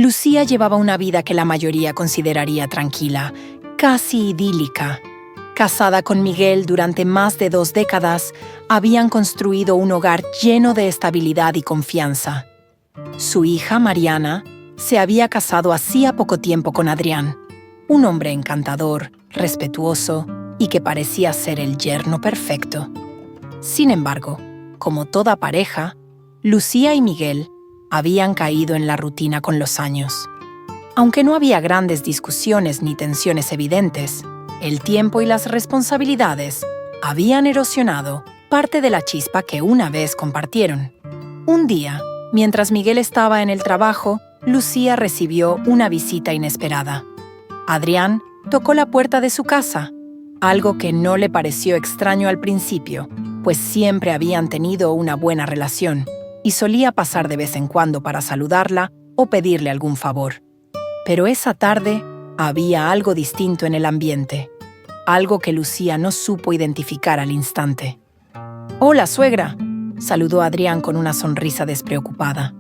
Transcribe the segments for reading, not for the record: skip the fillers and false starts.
Lucía llevaba una vida que la mayoría consideraría tranquila, casi idílica. Casada con Miguel durante más de 2 décadas, habían construido un hogar lleno de estabilidad y confianza. Su hija, Mariana, se había casado hacía poco tiempo con Adrián, un hombre encantador, respetuoso y que parecía ser el yerno perfecto. Sin embargo, como toda pareja, Lucía y Miguel habían caído en la rutina con los años. Aunque no había grandes discusiones ni tensiones evidentes, el tiempo y las responsabilidades habían erosionado parte de la chispa que una vez compartieron. Un día, mientras Miguel estaba en el trabajo, Lucía recibió una visita inesperada. Adrián tocó la puerta de su casa, algo que no le pareció extraño al principio, pues siempre habían tenido una buena relación y solía pasar de vez en cuando para saludarla o pedirle algún favor. Pero esa tarde había algo distinto en el ambiente, algo que Lucía no supo identificar al instante. «Hola, suegra», saludó Adrián con una sonrisa despreocupada.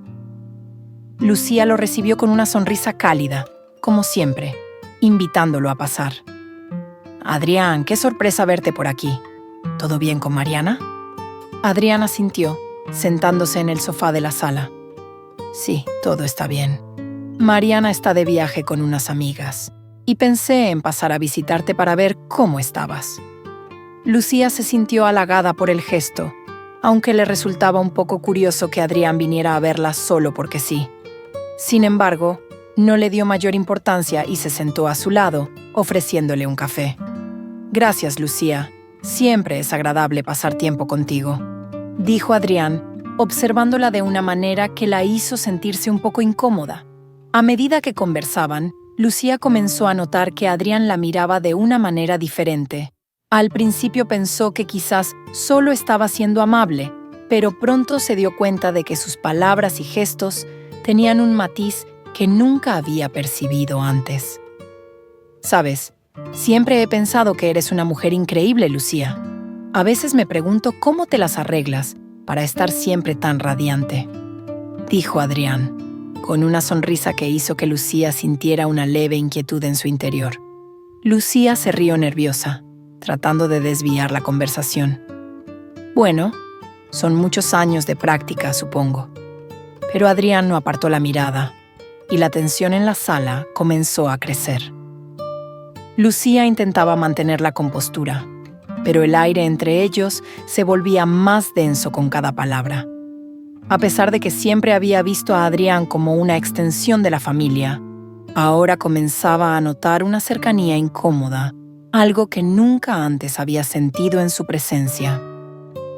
Lucía lo recibió con una sonrisa cálida, como siempre, invitándolo a pasar. «Adrián, qué sorpresa verte por aquí. ¿Todo bien con Mariana?» Adrián asintió, sentándose en el sofá de la sala. «Sí, todo está bien. Mariana está de viaje con unas amigas, y pensé en pasar a visitarte para ver cómo estabas». Lucía se sintió halagada por el gesto, aunque le resultaba un poco curioso que Adrián viniera a verla solo porque sí. Sin embargo, no le dio mayor importancia y se sentó a su lado, ofreciéndole un café. «Gracias, Lucía. Siempre es agradable pasar tiempo contigo», dijo Adrián, observándola de una manera que la hizo sentirse un poco incómoda. A medida que conversaban, Lucía comenzó a notar que Adrián la miraba de una manera diferente. Al principio pensó que quizás solo estaba siendo amable, pero pronto se dio cuenta de que sus palabras y gestos tenían un matiz que nunca había percibido antes. «Sabes, siempre he pensado que eres una mujer increíble, Lucía. A veces me pregunto cómo te las arreglas para estar siempre tan radiante», dijo Adrián, con una sonrisa que hizo que Lucía sintiera una leve inquietud en su interior. Lucía se rió nerviosa, tratando de desviar la conversación. «Bueno, son muchos años de práctica, supongo». Pero Adrián no apartó la mirada, y la tensión en la sala comenzó a crecer. Lucía intentaba mantener la compostura, pero el aire entre ellos se volvía más denso con cada palabra. A pesar de que siempre había visto a Adrián como una extensión de la familia, ahora comenzaba a notar una cercanía incómoda, algo que nunca antes había sentido en su presencia.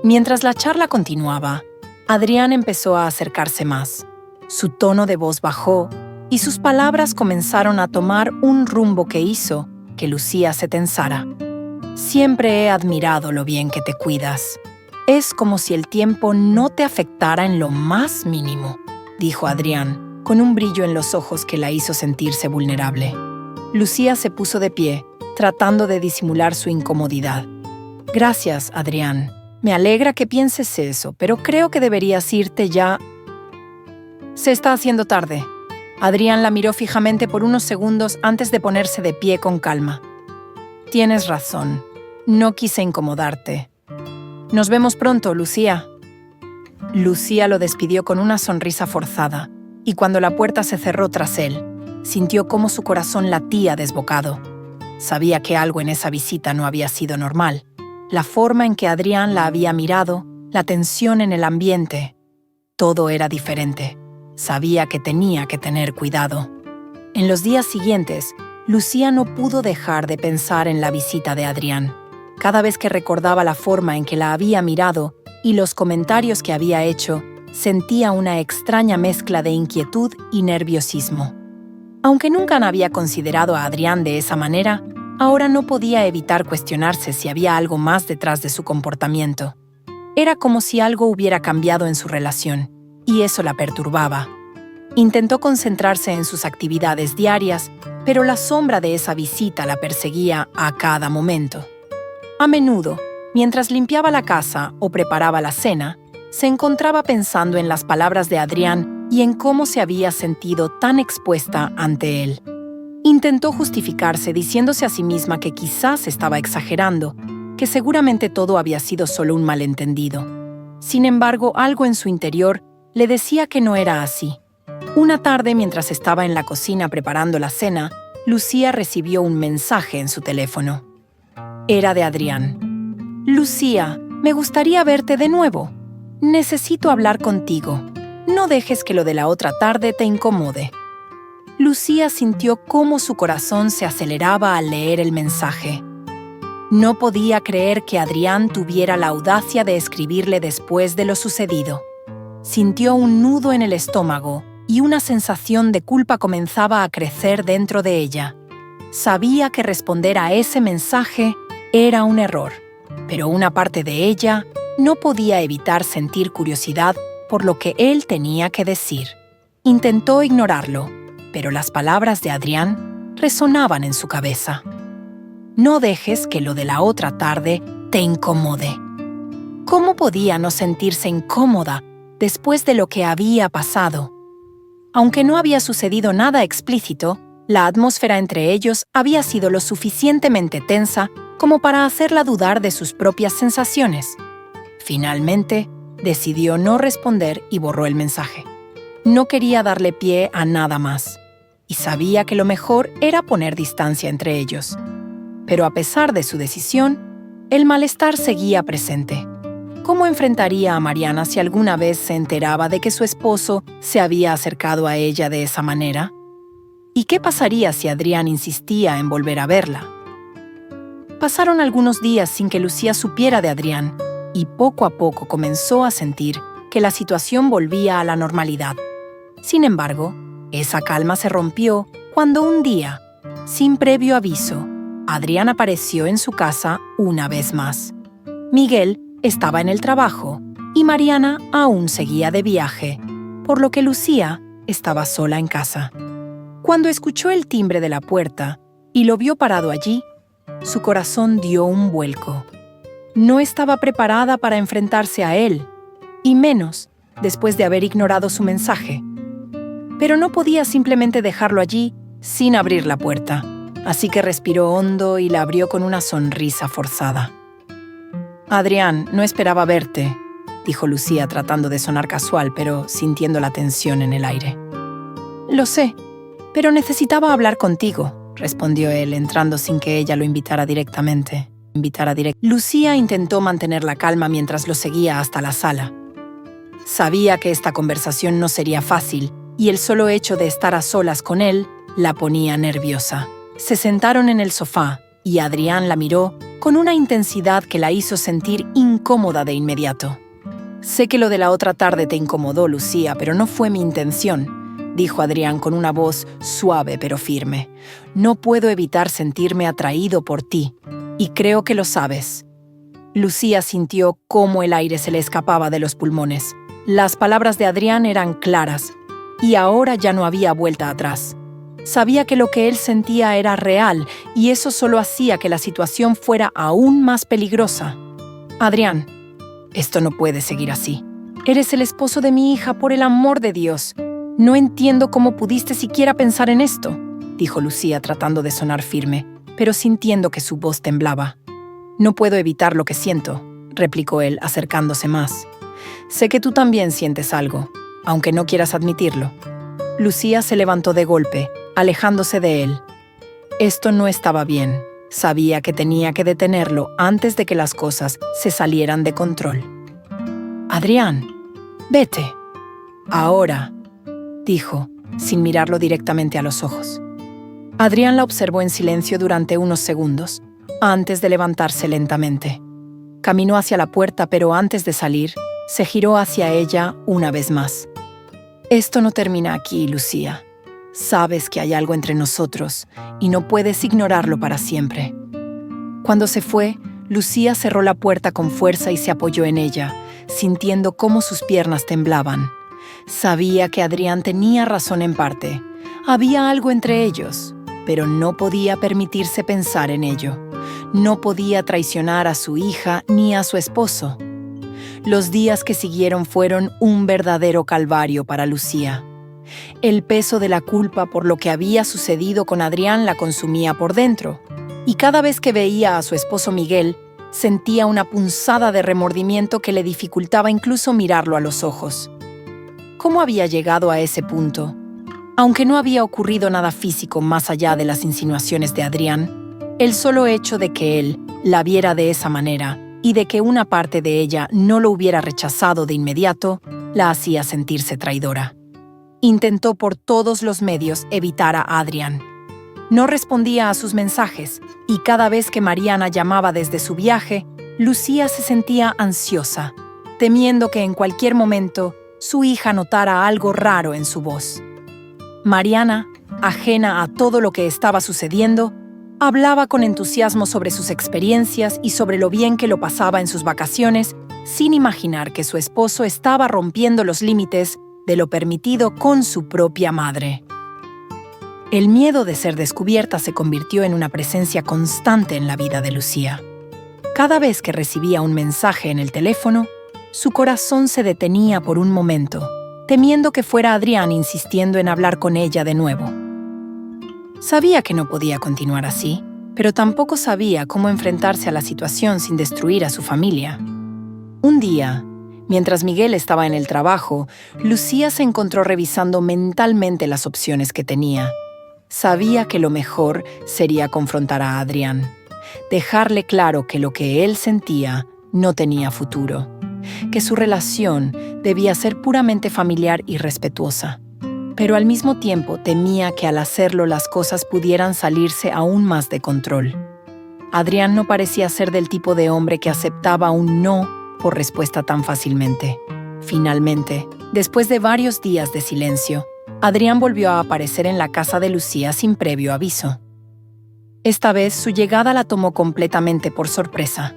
Mientras la charla continuaba, Adrián empezó a acercarse más. Su tono de voz bajó y sus palabras comenzaron a tomar un rumbo que hizo que Lucía se tensara. «Siempre he admirado lo bien que te cuidas. Es como si el tiempo no te afectara en lo más mínimo», dijo Adrián, con un brillo en los ojos que la hizo sentirse vulnerable. Lucía se puso de pie, tratando de disimular su incomodidad. «Gracias, Adrián. Me alegra que pienses eso, pero creo que deberías irte ya». «Se está haciendo tarde». Adrián la miró fijamente por unos segundos antes de ponerse de pie con calma. «Tienes razón. No quise incomodarte. Nos vemos pronto, Lucía». Lucía lo despidió con una sonrisa forzada, y cuando la puerta se cerró tras él, sintió cómo su corazón latía desbocado. Sabía que algo en esa visita no había sido normal. La forma en que Adrián la había mirado, la tensión en el ambiente, todo era diferente. Sabía que tenía que tener cuidado. En los días siguientes, Lucía no pudo dejar de pensar en la visita de Adrián. Cada vez que recordaba la forma en que la había mirado y los comentarios que había hecho, sentía una extraña mezcla de inquietud y nerviosismo. Aunque nunca había considerado a Adrián de esa manera, ahora no podía evitar cuestionarse si había algo más detrás de su comportamiento. Era como si algo hubiera cambiado en su relación, y eso la perturbaba. Intentó concentrarse en sus actividades diarias, pero la sombra de esa visita la perseguía a cada momento. A menudo, mientras limpiaba la casa o preparaba la cena, se encontraba pensando en las palabras de Adrián y en cómo se había sentido tan expuesta ante él. Intentó justificarse diciéndose a sí misma que quizás estaba exagerando, que seguramente todo había sido solo un malentendido. Sin embargo, algo en su interior le decía que no era así. Una tarde, mientras estaba en la cocina preparando la cena, Lucía recibió un mensaje en su teléfono. Era de Adrián. «Lucía, me gustaría verte de nuevo. Necesito hablar contigo. No dejes que lo de la otra tarde te incomode». Lucía sintió cómo su corazón se aceleraba al leer el mensaje. No podía creer que Adrián tuviera la audacia de escribirle después de lo sucedido. Sintió un nudo en el estómago y una sensación de culpa comenzaba a crecer dentro de ella. Sabía que responder a ese mensaje era un error, pero una parte de ella no podía evitar sentir curiosidad por lo que él tenía que decir. Intentó ignorarlo, pero las palabras de Adrián resonaban en su cabeza. No dejes que lo de la otra tarde te incomode. ¿Cómo podía no sentirse incómoda después de lo que había pasado? Aunque no había sucedido nada explícito, la atmósfera entre ellos había sido lo suficientemente tensa como para hacerla dudar de sus propias sensaciones. Finalmente, decidió no responder y borró el mensaje. No quería darle pie a nada más, y sabía que lo mejor era poner distancia entre ellos. Pero a pesar de su decisión, el malestar seguía presente. ¿Cómo enfrentaría a Mariana si alguna vez se enteraba de que su esposo se había acercado a ella de esa manera? ¿Y qué pasaría si Adrián insistía en volver a verla? Pasaron algunos días sin que Lucía supiera de Adrián, y poco a poco comenzó a sentir que la situación volvía a la normalidad. Sin embargo, esa calma se rompió cuando un día, sin previo aviso, Adrián apareció en su casa una vez más. Miguel estaba en el trabajo y Mariana aún seguía de viaje, por lo que Lucía estaba sola en casa. Cuando escuchó el timbre de la puerta y lo vio parado allí, su corazón dio un vuelco. No estaba preparada para enfrentarse a él, y menos después de haber ignorado su mensaje. Pero no podía simplemente dejarlo allí sin abrir la puerta, así que respiró hondo y la abrió con una sonrisa forzada. «Adrián, no esperaba verte», dijo Lucía tratando de sonar casual, pero sintiendo la tensión en el aire. «Lo sé, pero necesitaba hablar contigo», respondió él, entrando sin que ella lo invitara directamente. Lucía intentó mantener la calma mientras lo seguía hasta la sala. Sabía que esta conversación no sería fácil, y el solo hecho de estar a solas con él la ponía nerviosa. Se sentaron en el sofá, y Adrián la miró con una intensidad que la hizo sentir incómoda de inmediato. «Sé que lo de la otra tarde te incomodó, Lucía, pero no fue mi intención», dijo Adrián con una voz suave pero firme. «No puedo evitar sentirme atraído por ti, y creo que lo sabes». Lucía sintió cómo el aire se le escapaba de los pulmones. Las palabras de Adrián eran claras, y ahora ya no había vuelta atrás. Sabía que lo que él sentía era real, y eso solo hacía que la situación fuera aún más peligrosa. «Adrián, esto no puede seguir así. Eres el esposo de mi hija, por el amor de Dios. No entiendo cómo pudiste siquiera pensar en esto», dijo Lucía tratando de sonar firme, pero sintiendo que su voz temblaba. «No puedo evitar lo que siento», replicó él, acercándose más. «Sé que tú también sientes algo, aunque no quieras admitirlo». Lucía se levantó de golpe, alejándose de él. Esto no estaba bien. Sabía que tenía que detenerlo antes de que las cosas se salieran de control. «Adrián, vete». «Ahora», dijo, sin mirarlo directamente a los ojos. Adrián la observó en silencio durante unos segundos, antes de levantarse lentamente. Caminó hacia la puerta, pero antes de salir, se giró hacia ella una vez más. «Esto no termina aquí, Lucía. Sabes que hay algo entre nosotros y no puedes ignorarlo para siempre». Cuando se fue, Lucía cerró la puerta con fuerza y se apoyó en ella, sintiendo cómo sus piernas temblaban. Sabía que Adrián tenía razón en parte. Había algo entre ellos, pero no podía permitirse pensar en ello. No podía traicionar a su hija ni a su esposo. Los días que siguieron fueron un verdadero calvario para Lucía. El peso de la culpa por lo que había sucedido con Adrián la consumía por dentro, y cada vez que veía a su esposo Miguel, sentía una punzada de remordimiento que le dificultaba incluso mirarlo a los ojos. ¿Cómo había llegado a ese punto? Aunque no había ocurrido nada físico más allá de las insinuaciones de Adrián, el solo hecho de que él la viera de esa manera y de que una parte de ella no lo hubiera rechazado de inmediato, la hacía sentirse traidora. Intentó por todos los medios evitar a Adrián. No respondía a sus mensajes, y cada vez que Mariana llamaba desde su viaje, Lucía se sentía ansiosa, temiendo que en cualquier momento su hija notara algo raro en su voz. Mariana, ajena a todo lo que estaba sucediendo, hablaba con entusiasmo sobre sus experiencias y sobre lo bien que lo pasaba en sus vacaciones, sin imaginar que su esposo estaba rompiendo los límites de lo permitido con su propia madre. El miedo de ser descubierta se convirtió en una presencia constante en la vida de Lucía. Cada vez que recibía un mensaje en el teléfono, su corazón se detenía por un momento, temiendo que fuera Adrián insistiendo en hablar con ella de nuevo. Sabía que no podía continuar así, pero tampoco sabía cómo enfrentarse a la situación sin destruir a su familia. Un día, mientras Miguel estaba en el trabajo, Lucía se encontró revisando mentalmente las opciones que tenía. Sabía que lo mejor sería confrontar a Adrián, dejarle claro que lo que él sentía no tenía futuro, que su relación debía ser puramente familiar y respetuosa. Pero al mismo tiempo temía que al hacerlo las cosas pudieran salirse aún más de control. Adrián no parecía ser del tipo de hombre que aceptaba un no por respuesta tan fácilmente. Finalmente, después de varios días de silencio, Adrián volvió a aparecer en la casa de Lucía sin previo aviso. Esta vez su llegada la tomó completamente por sorpresa.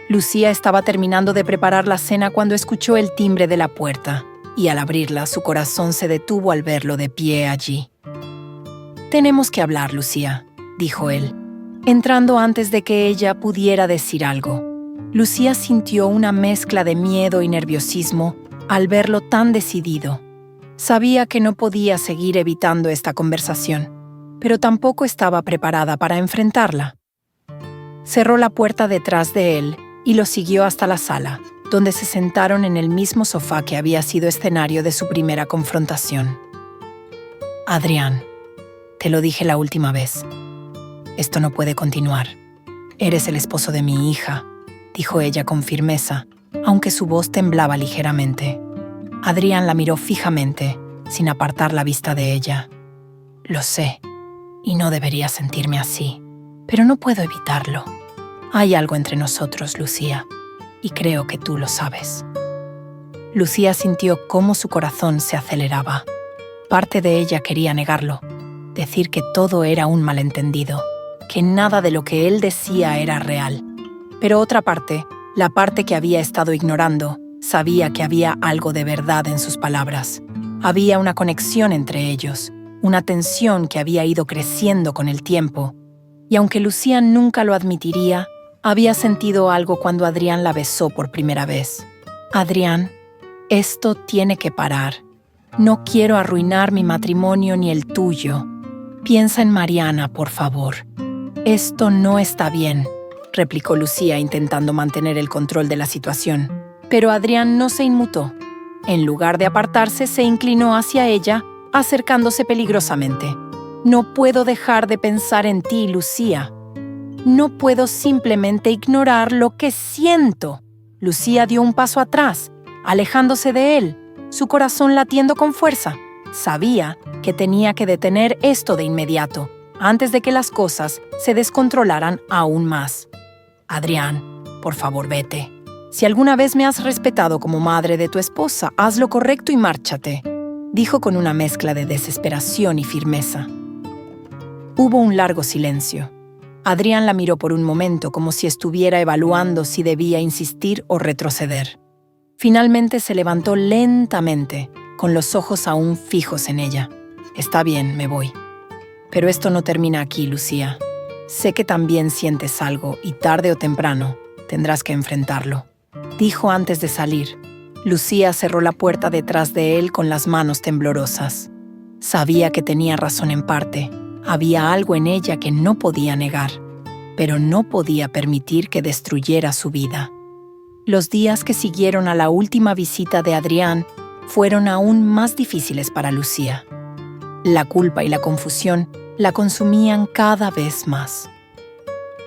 Lucía estaba terminando de preparar la cena cuando escuchó el timbre de la puerta, y al abrirla su corazón se detuvo al verlo de pie allí. «Tenemos que hablar, Lucía», dijo él, entrando antes de que ella pudiera decir algo. Lucía sintió una mezcla de miedo y nerviosismo al verlo tan decidido. Sabía que no podía seguir evitando esta conversación, pero tampoco estaba preparada para enfrentarla. Cerró la puerta detrás de él y lo siguió hasta la sala, donde se sentaron en el mismo sofá que había sido escenario de su primera confrontación. «Adrián, te lo dije la última vez. Esto no puede continuar. Eres el esposo de mi hija», dijo ella con firmeza, aunque su voz temblaba ligeramente. Adrián la miró fijamente, sin apartar la vista de ella. «Lo sé, y no debería sentirme así, pero no puedo evitarlo. Hay algo entre nosotros, Lucía, y creo que tú lo sabes». Lucía sintió cómo su corazón se aceleraba. Parte de ella quería negarlo, decir que todo era un malentendido, que nada de lo que él decía era real. Pero otra parte, la parte que había estado ignorando, sabía que había algo de verdad en sus palabras. Había una conexión entre ellos, una tensión que había ido creciendo con el tiempo. Y aunque Lucía nunca lo admitiría, había sentido algo cuando Adrián la besó por primera vez. «Adrián, esto tiene que parar. No quiero arruinar mi matrimonio ni el tuyo. Piensa en Mariana, por favor. Esto no está bien», replicó Lucía intentando mantener el control de la situación. Pero Adrián no se inmutó. En lugar de apartarse, se inclinó hacia ella, acercándose peligrosamente. «No puedo dejar de pensar en ti, Lucía. No puedo simplemente ignorar lo que siento». Lucía dio un paso atrás, alejándose de él, su corazón latiendo con fuerza. Sabía que tenía que detener esto de inmediato, antes de que las cosas se descontrolaran aún más. «Adrián, por favor, vete. Si alguna vez me has respetado como madre de tu esposa, haz lo correcto y márchate», dijo con una mezcla de desesperación y firmeza. Hubo un largo silencio. Adrián la miró por un momento como si estuviera evaluando si debía insistir o retroceder. Finalmente se levantó lentamente, con los ojos aún fijos en ella. «Está bien, me voy. Pero esto no termina aquí, Lucía. Sé que también sientes algo y tarde o temprano tendrás que enfrentarlo», dijo antes de salir. Lucía cerró la puerta detrás de él con las manos temblorosas. Sabía que tenía razón en parte. Había algo en ella que no podía negar, pero no podía permitir que destruyera su vida. Los días que siguieron a la última visita de Adrián fueron aún más difíciles para Lucía. La culpa y la confusión la consumían cada vez más.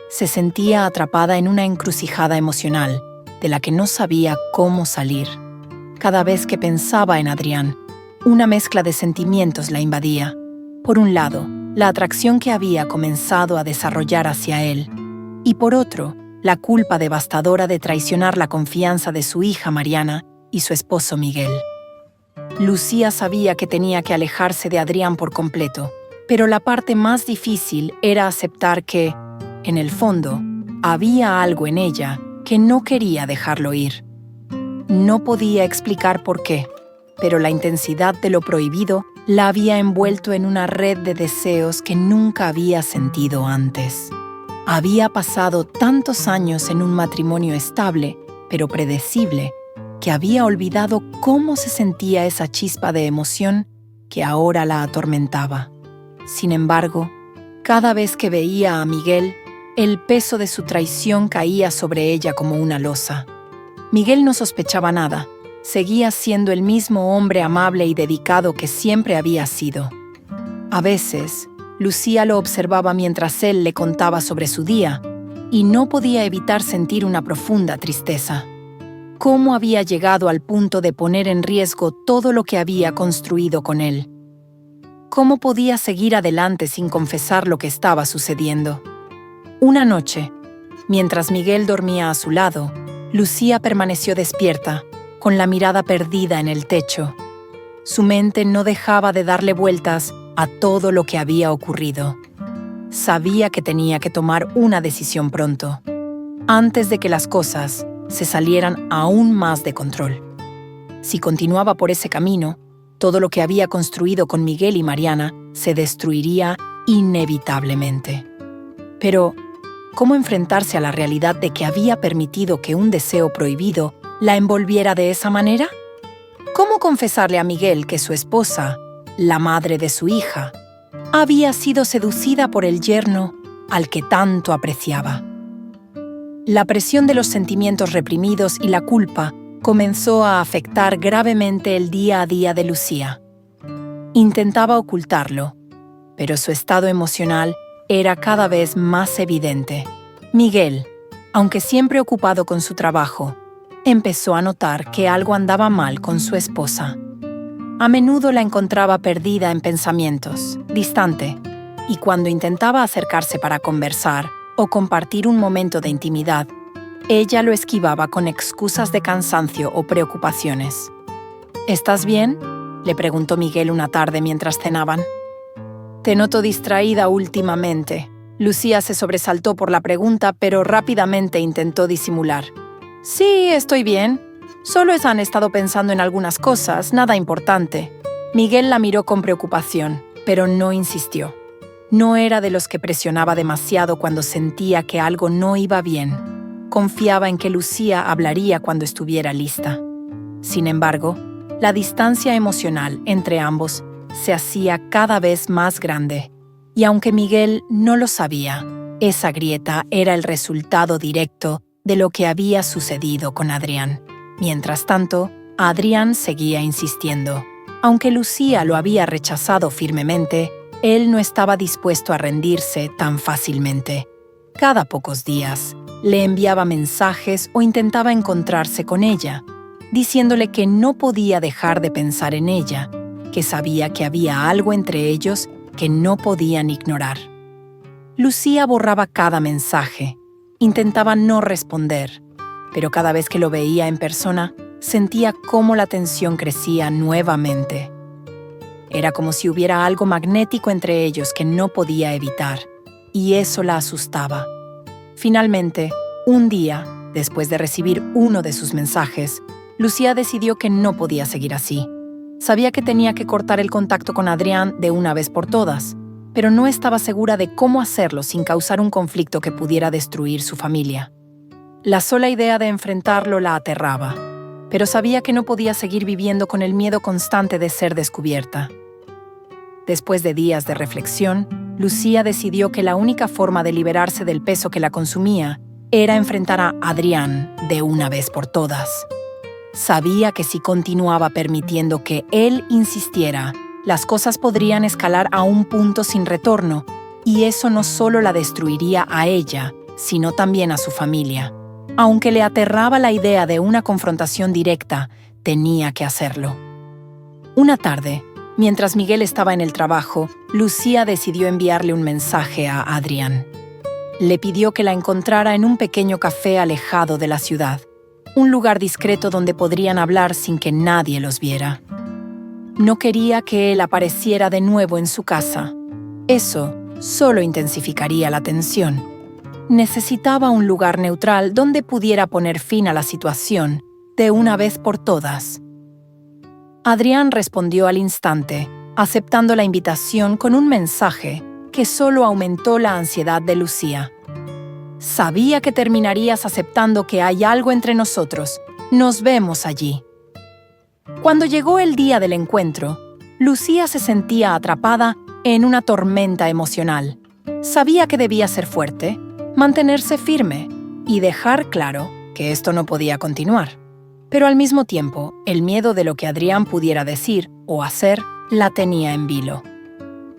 Se sentía atrapada en una encrucijada emocional de la que no sabía cómo salir. Cada vez que pensaba en Adrián, una mezcla de sentimientos la invadía. Por un lado, la atracción que había comenzado a desarrollar hacia él, y por otro, la culpa devastadora de traicionar la confianza de su hija Mariana y su esposo Miguel. Lucía sabía que tenía que alejarse de Adrián por completo, pero la parte más difícil era aceptar que, en el fondo, había algo en ella que no quería dejarlo ir. No podía explicar por qué, pero la intensidad de lo prohibido la había envuelto en una red de deseos que nunca había sentido antes. Había pasado tantos años en un matrimonio estable, pero predecible, que había olvidado cómo se sentía esa chispa de emoción que ahora la atormentaba. Sin embargo, cada vez que veía a Miguel, el peso de su traición caía sobre ella como una losa. Miguel no sospechaba nada. Seguía siendo el mismo hombre amable y dedicado que siempre había sido. A veces, Lucía lo observaba mientras él le contaba sobre su día y no podía evitar sentir una profunda tristeza. ¿Cómo había llegado al punto de poner en riesgo todo lo que había construido con él? ¿Cómo podía seguir adelante sin confesar lo que estaba sucediendo? Una noche, mientras Miguel dormía a su lado, Lucía permaneció despierta, con la mirada perdida en el techo. Su mente no dejaba de darle vueltas a todo lo que había ocurrido. Sabía que tenía que tomar una decisión pronto, antes de que las cosas se salieran aún más de control. Si continuaba por ese camino, todo lo que había construido con Miguel y Mariana se destruiría inevitablemente. Pero, ¿cómo enfrentarse a la realidad de que había permitido que un deseo prohibido la envolviera de esa manera? ¿Cómo confesarle a Miguel que su esposa, la madre de su hija, había sido seducida por el yerno al que tanto apreciaba? La presión de los sentimientos reprimidos y la culpa comenzó a afectar gravemente el día a día de Lucía. Intentaba ocultarlo, pero su estado emocional era cada vez más evidente. Miguel, aunque siempre ocupado con su trabajo, empezó a notar que algo andaba mal con su esposa. A menudo la encontraba perdida en pensamientos, distante, y cuando intentaba acercarse para conversar o compartir un momento de intimidad, ella lo esquivaba con excusas de cansancio o preocupaciones. ¿Estás bien?, le preguntó Miguel una tarde mientras cenaban. Te noto distraída últimamente. Lucía se sobresaltó por la pregunta, pero rápidamente intentó disimular. Sí, estoy bien. Solo han estado pensando en algunas cosas, nada importante. Miguel la miró con preocupación, pero no insistió. No era de los que presionaba demasiado cuando sentía que algo no iba bien. Confiaba en que Lucía hablaría cuando estuviera lista. Sin embargo, la distancia emocional entre ambos se hacía cada vez más grande, y aunque Miguel no lo sabía, esa grieta era el resultado directo de lo que había sucedido con Adrián. Mientras tanto, Adrián seguía insistiendo. Aunque Lucía lo había rechazado firmemente, él no estaba dispuesto a rendirse tan fácilmente. Cada pocos días, le enviaba mensajes o intentaba encontrarse con ella, diciéndole que no podía dejar de pensar en ella, que sabía que había algo entre ellos que no podían ignorar. Lucía borraba cada mensaje, intentaba no responder, pero cada vez que lo veía en persona, sentía cómo la tensión crecía nuevamente. Era como si hubiera algo magnético entre ellos que no podía evitar, y eso la asustaba. Finalmente, un día, después de recibir uno de sus mensajes, Lucía decidió que no podía seguir así. Sabía que tenía que cortar el contacto con Adrián de una vez por todas, pero no estaba segura de cómo hacerlo sin causar un conflicto que pudiera destruir su familia. La sola idea de enfrentarlo la aterraba, pero sabía que no podía seguir viviendo con el miedo constante de ser descubierta. Después de días de reflexión, Lucía decidió que la única forma de liberarse del peso que la consumía era enfrentar a Adrián de una vez por todas. Sabía que si continuaba permitiendo que él insistiera, las cosas podrían escalar a un punto sin retorno, y eso no solo la destruiría a ella, sino también a su familia. Aunque le aterraba la idea de una confrontación directa, tenía que hacerlo. Una tarde, mientras Miguel estaba en el trabajo, Lucía decidió enviarle un mensaje a Adrián. Le pidió que la encontrara en un pequeño café alejado de la ciudad, un lugar discreto donde podrían hablar sin que nadie los viera. No quería que él apareciera de nuevo en su casa. Eso solo intensificaría la tensión. Necesitaba un lugar neutral donde pudiera poner fin a la situación de una vez por todas. Adrián respondió al instante, aceptando la invitación con un mensaje que solo aumentó la ansiedad de Lucía. Sabía que terminarías aceptando que hay algo entre nosotros. Nos vemos allí. Cuando llegó el día del encuentro, Lucía se sentía atrapada en una tormenta emocional. Sabía que debía ser fuerte, mantenerse firme y dejar claro que esto no podía continuar. Pero al mismo tiempo, el miedo de lo que Adrián pudiera decir o hacer la tenía en vilo.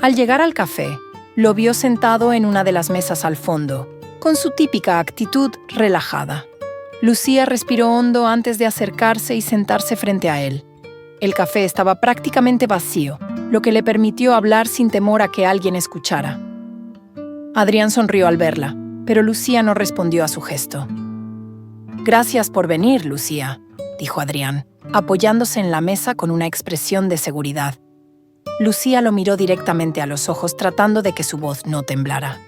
Al llegar al café, lo vio sentado en una de las mesas al fondo, con su típica actitud relajada. Lucía respiró hondo antes de acercarse y sentarse frente a él. El café estaba prácticamente vacío, lo que le permitió hablar sin temor a que alguien escuchara. Adrián sonrió al verla, pero Lucía no respondió a su gesto. «Gracias por venir, Lucía», dijo Adrián, apoyándose en la mesa con una expresión de seguridad. Lucía lo miró directamente a los ojos tratando de que su voz no temblara.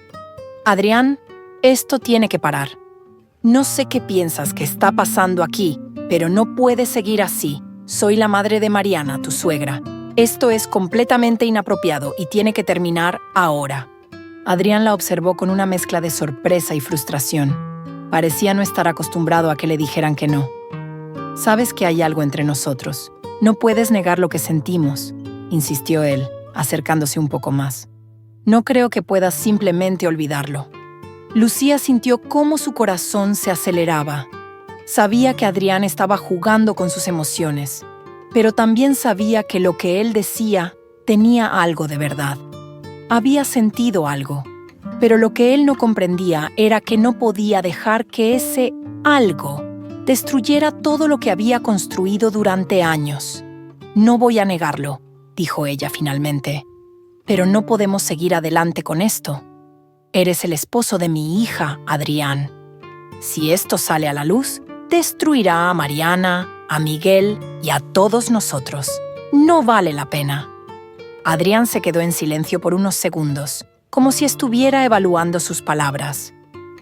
«Adrián, esto tiene que parar. No sé qué piensas que está pasando aquí, pero no puedes seguir así. Soy la madre de Mariana, tu suegra. Esto es completamente inapropiado y tiene que terminar ahora». Adrián la observó con una mezcla de sorpresa y frustración. Parecía no estar acostumbrado a que le dijeran que no. «Sabes que hay algo entre nosotros. No puedes negar lo que sentimos», insistió él, acercándose un poco más. «No creo que puedas simplemente olvidarlo». Lucía sintió cómo su corazón se aceleraba. Sabía que Adrián estaba jugando con sus emociones, pero también sabía que lo que él decía tenía algo de verdad. Había sentido algo, pero lo que él no comprendía era que no podía dejar que ese algo destruyera todo lo que había construido durante años. «No voy a negarlo», dijo ella finalmente, «pero no podemos seguir adelante con esto. Eres el esposo de mi hija, Adrián. Si esto sale a la luz, destruirá a Mariana, a Miguel y a todos nosotros. No vale la pena». Adrián se quedó en silencio por unos segundos, como si estuviera evaluando sus palabras.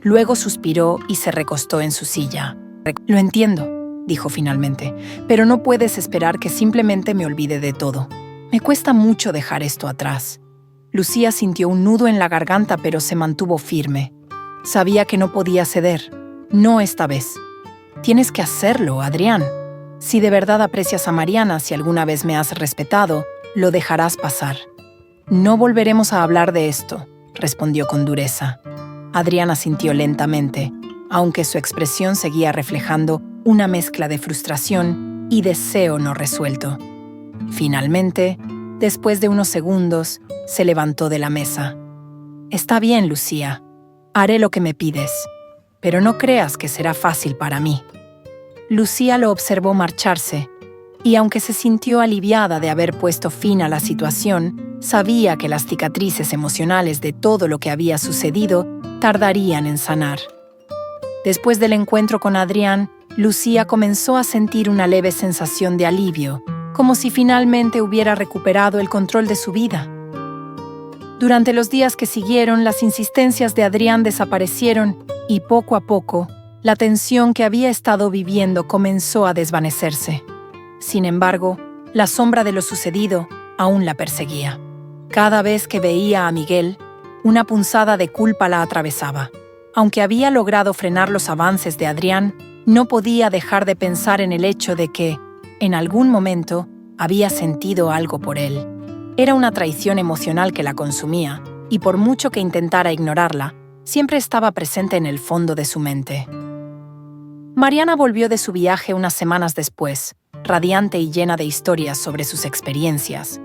Luego suspiró y se recostó en su silla. «Lo entiendo», dijo finalmente, «pero no puedes esperar que simplemente me olvide de todo. Me cuesta mucho dejar esto atrás». Lucía sintió un nudo en la garganta, pero se mantuvo firme. Sabía que no podía ceder. No esta vez. «Tienes que hacerlo, Adrián. Si de verdad aprecias a Mariana, si alguna vez me has respetado, lo dejarás pasar». «No volveremos a hablar de esto», respondió con dureza. Adrián asintió lentamente, aunque su expresión seguía reflejando una mezcla de frustración y deseo no resuelto. Finalmente, después de unos segundos, se levantó de la mesa. «Está bien, Lucía. Haré lo que me pides, pero no creas que será fácil para mí». Lucía lo observó marcharse, y aunque se sintió aliviada de haber puesto fin a la situación, sabía que las cicatrices emocionales de todo lo que había sucedido tardarían en sanar. Después del encuentro con Adrián, Lucía comenzó a sentir una leve sensación de alivio, como si finalmente hubiera recuperado el control de su vida. Durante los días que siguieron, las insistencias de Adrián desaparecieron y poco a poco, la tensión que había estado viviendo comenzó a desvanecerse. Sin embargo, la sombra de lo sucedido aún la perseguía. Cada vez que veía a Miguel, una punzada de culpa la atravesaba. Aunque había logrado frenar los avances de Adrián, No podía dejar de pensar en el hecho de que, en algún momento, había sentido algo por él. Era una traición emocional que la consumía, y por mucho que intentara ignorarla, siempre estaba presente en el fondo de su mente. Mariana volvió de su viaje unas semanas después, radiante y llena de historias sobre sus experiencias.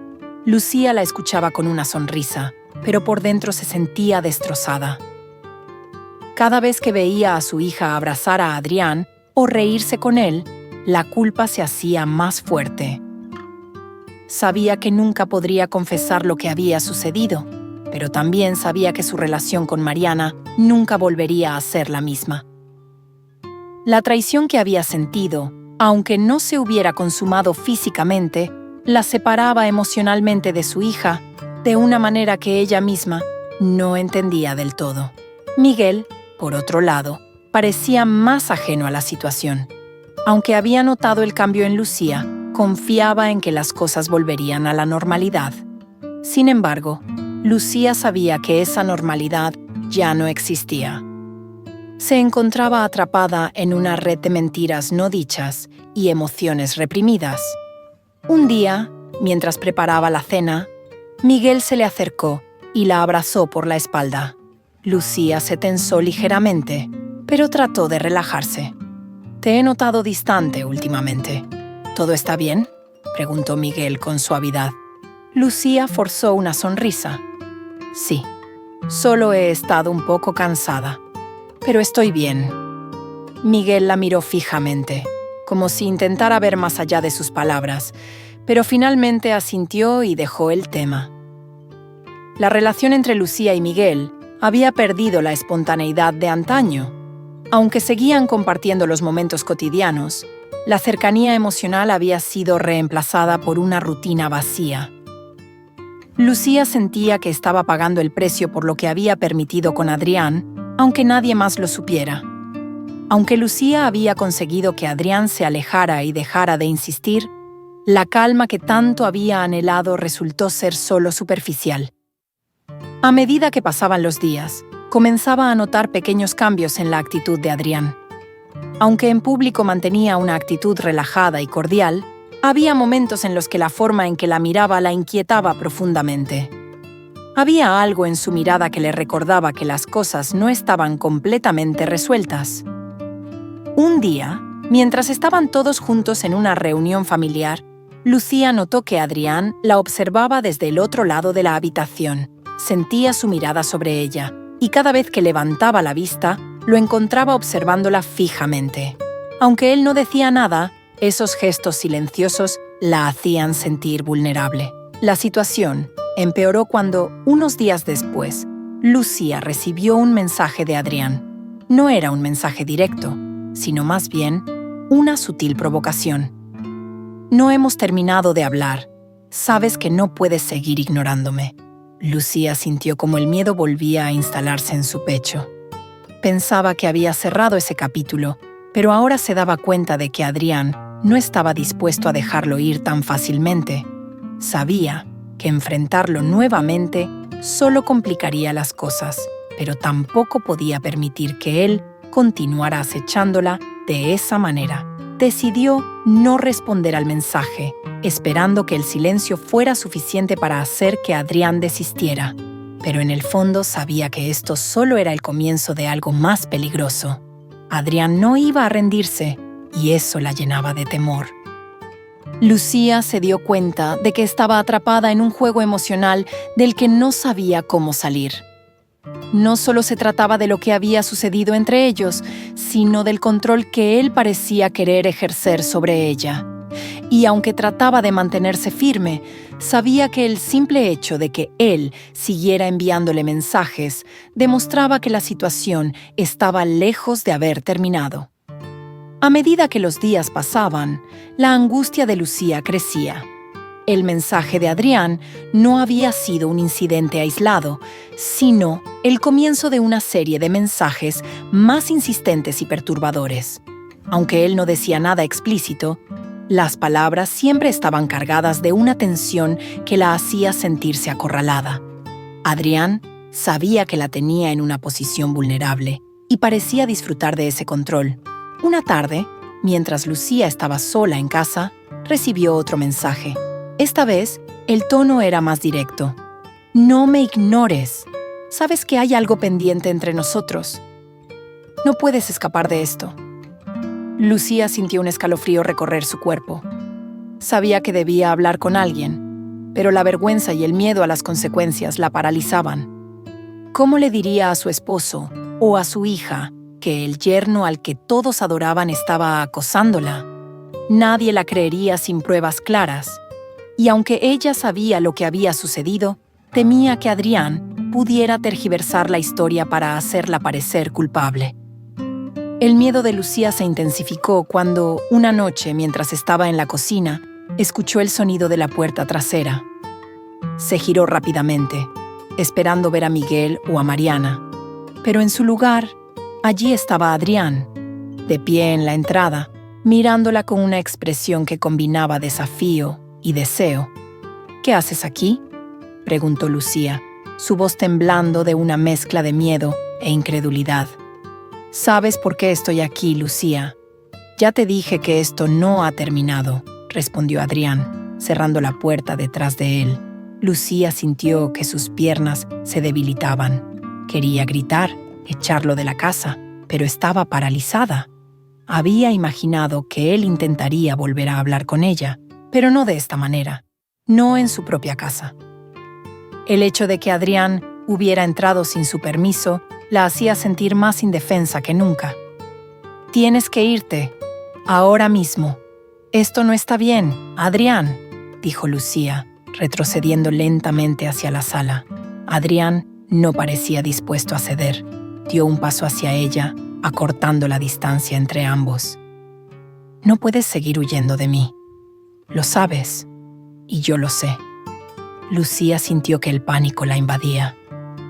Lucía la escuchaba con una sonrisa, pero por dentro se sentía destrozada. Cada vez que veía a su hija abrazar a Adrián o reírse con él, la culpa se hacía más fuerte. Sabía que nunca podría confesar lo que había sucedido, pero también sabía que su relación con Mariana nunca volvería a ser la misma. La traición que había sentido, aunque no se hubiera consumado físicamente, la separaba emocionalmente de su hija de una manera que ella misma no entendía del todo. Miguel, por otro lado, parecía más ajeno a la situación. Aunque había notado el cambio en Lucía, confiaba en que las cosas volverían a la normalidad. Sin embargo, Lucía sabía que esa normalidad ya no existía. Se encontraba atrapada en una red de mentiras no dichas y emociones reprimidas. Un día, mientras preparaba la cena, Miguel se le acercó y la abrazó por la espalda. Lucía se tensó ligeramente, pero trató de relajarse. «Te he notado distante últimamente. ¿Todo está bien?», preguntó Miguel con suavidad. Lucía forzó una sonrisa. «Sí, solo he estado un poco cansada, pero estoy bien». Miguel la miró fijamente, como si intentara ver más allá de sus palabras, pero finalmente asintió y dejó el tema. La relación entre Lucía y Miguel había perdido la espontaneidad de antaño. Aunque seguían compartiendo los momentos cotidianos, la cercanía emocional había sido reemplazada por una rutina vacía. Lucía sentía que estaba pagando el precio por lo que había permitido con Adrián, aunque nadie más lo supiera. Aunque Lucía había conseguido que Adrián se alejara y dejara de insistir, la calma que tanto había anhelado resultó ser solo superficial. A medida que pasaban los días, comenzaba a notar pequeños cambios en la actitud de Adrián. Aunque en público mantenía una actitud relajada y cordial, había momentos en los que la forma en que la miraba la inquietaba profundamente. Había algo en su mirada que le recordaba que las cosas no estaban completamente resueltas. Un día, mientras estaban todos juntos en una reunión familiar, Lucía notó que Adrián la observaba desde el otro lado de la habitación. Sentía su mirada sobre ella, y cada vez que levantaba la vista, lo encontraba observándola fijamente. Aunque él no decía nada, esos gestos silenciosos la hacían sentir vulnerable. La situación empeoró cuando, unos días después, Lucía recibió un mensaje de Adrián. No era un mensaje directo, sino más bien una sutil provocación. «No hemos terminado de hablar. Sabes que no puedes seguir ignorándome». Lucía sintió como el miedo volvía a instalarse en su pecho. Pensaba que había cerrado ese capítulo, pero ahora se daba cuenta de que Adrián no estaba dispuesto a dejarlo ir tan fácilmente. Sabía que enfrentarlo nuevamente solo complicaría las cosas, pero tampoco podía permitir que él continuara acechándola de esa manera. Decidió no responder al mensaje, esperando que el silencio fuera suficiente para hacer que Adrián desistiera. Pero en el fondo sabía que esto solo era el comienzo de algo más peligroso. Adrián no iba a rendirse, y eso la llenaba de temor. Lucía se dio cuenta de que estaba atrapada en un juego emocional del que no sabía cómo salir. No solo se trataba de lo que había sucedido entre ellos, sino del control que él parecía querer ejercer sobre ella. Y aunque trataba de mantenerse firme, sabía que el simple hecho de que él siguiera enviándole mensajes demostraba que la situación estaba lejos de haber terminado. A medida que los días pasaban, la angustia de Lucía crecía. El mensaje de Adrián no había sido un incidente aislado, sino el comienzo de una serie de mensajes más insistentes y perturbadores. Aunque él no decía nada explícito, las palabras siempre estaban cargadas de una tensión que la hacía sentirse acorralada. Adrián sabía que la tenía en una posición vulnerable y parecía disfrutar de ese control. Una tarde, mientras Lucía estaba sola en casa, recibió otro mensaje. Esta vez, el tono era más directo. No me ignores. Sabes que hay algo pendiente entre nosotros. No puedes escapar de esto. Lucía sintió un escalofrío recorrer su cuerpo. Sabía que debía hablar con alguien, pero la vergüenza y el miedo a las consecuencias la paralizaban. ¿Cómo le diría a su esposo o a su hija que el yerno al que todos adoraban estaba acosándola? Nadie la creería sin pruebas claras, y aunque ella sabía lo que había sucedido, temía que Adrián pudiera tergiversar la historia para hacerla parecer culpable. El miedo de Lucía se intensificó cuando, una noche, mientras estaba en la cocina, escuchó el sonido de la puerta trasera. Se giró rápidamente, esperando ver a Miguel o a Mariana, pero en su lugar, allí estaba Adrián, de pie en la entrada, mirándola con una expresión que combinaba desafío y deseo. «¿Qué haces aquí?», preguntó Lucía, su voz temblando de una mezcla de miedo e incredulidad. «¿Sabes por qué estoy aquí, Lucía? Ya te dije que esto no ha terminado», respondió Adrián, cerrando la puerta detrás de él. Lucía sintió que sus piernas se debilitaban. Quería gritar, echarlo de la casa, pero estaba paralizada. Había imaginado que él intentaría volver a hablar con ella, pero no de esta manera, no en su propia casa. El hecho de que Adrián hubiera entrado sin su permiso la hacía sentir más indefensa que nunca. «Tienes que irte, ahora mismo. Esto no está bien, Adrián», dijo Lucía, retrocediendo lentamente hacia la sala. Adrián no parecía dispuesto a ceder. Dio un paso hacia ella, acortando la distancia entre ambos. «No puedes seguir huyendo de mí. Lo sabes, y yo lo sé». Lucía sintió que el pánico la invadía.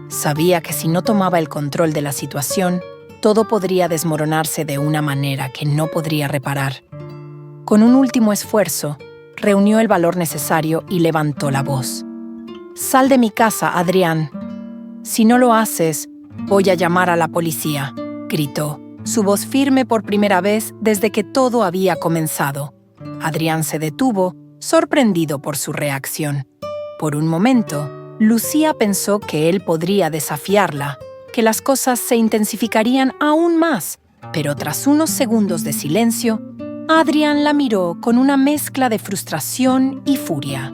Sabía que si no tomaba el control de la situación, todo podría desmoronarse de una manera que no podría reparar. Con un último esfuerzo, reunió el valor necesario y levantó la voz. «Sal de mi casa, Adrián. Si no lo haces, voy a llamar a la policía», gritó, su voz firme por primera vez desde que todo había comenzado. Adrián se detuvo, sorprendido por su reacción. Por un momento, Lucía pensó que él podría desafiarla, que las cosas se intensificarían aún más, pero tras unos segundos de silencio, Adrián la miró con una mezcla de frustración y furia.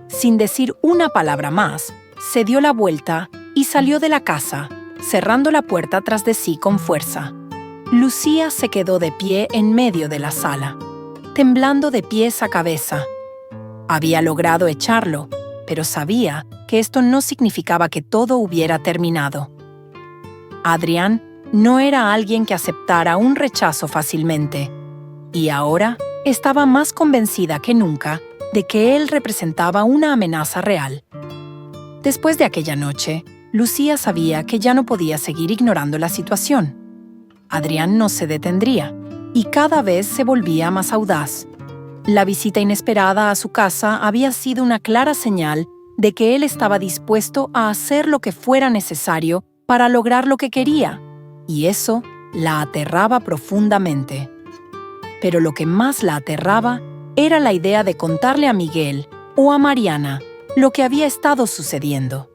Sin decir una palabra más, se dio la vuelta y salió de la casa, cerrando la puerta tras de sí con fuerza. Lucía se quedó de pie en medio de la sala, temblando de pies a cabeza. Había logrado echarlo, pero sabía que esto no significaba que todo hubiera terminado. Adrián no era alguien que aceptara un rechazo fácilmente, y ahora estaba más convencida que nunca de que él representaba una amenaza real. Después de aquella noche, Lucía sabía que ya no podía seguir ignorando la situación. Adrián no se detendría, y cada vez se volvía más audaz. La visita inesperada a su casa había sido una clara señal de que él estaba dispuesto a hacer lo que fuera necesario para lograr lo que quería, y eso la aterraba profundamente. Pero lo que más la aterraba era la idea de contarle a Miguel o a Mariana lo que había estado sucediendo.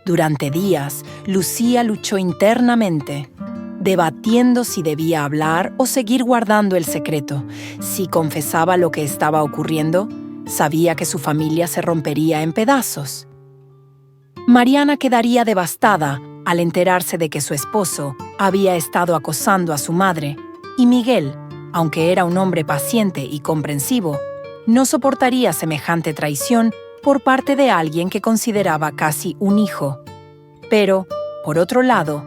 Durante días, Lucía luchó internamente, debatiendo si debía hablar o seguir guardando el secreto. Si confesaba lo que estaba ocurriendo, sabía que su familia se rompería en pedazos. Mariana quedaría devastada al enterarse de que su esposo había estado acosando a su madre, y Miguel, aunque era un hombre paciente y comprensivo, no soportaría semejante traición por parte de alguien que consideraba casi un hijo. Pero, por otro lado,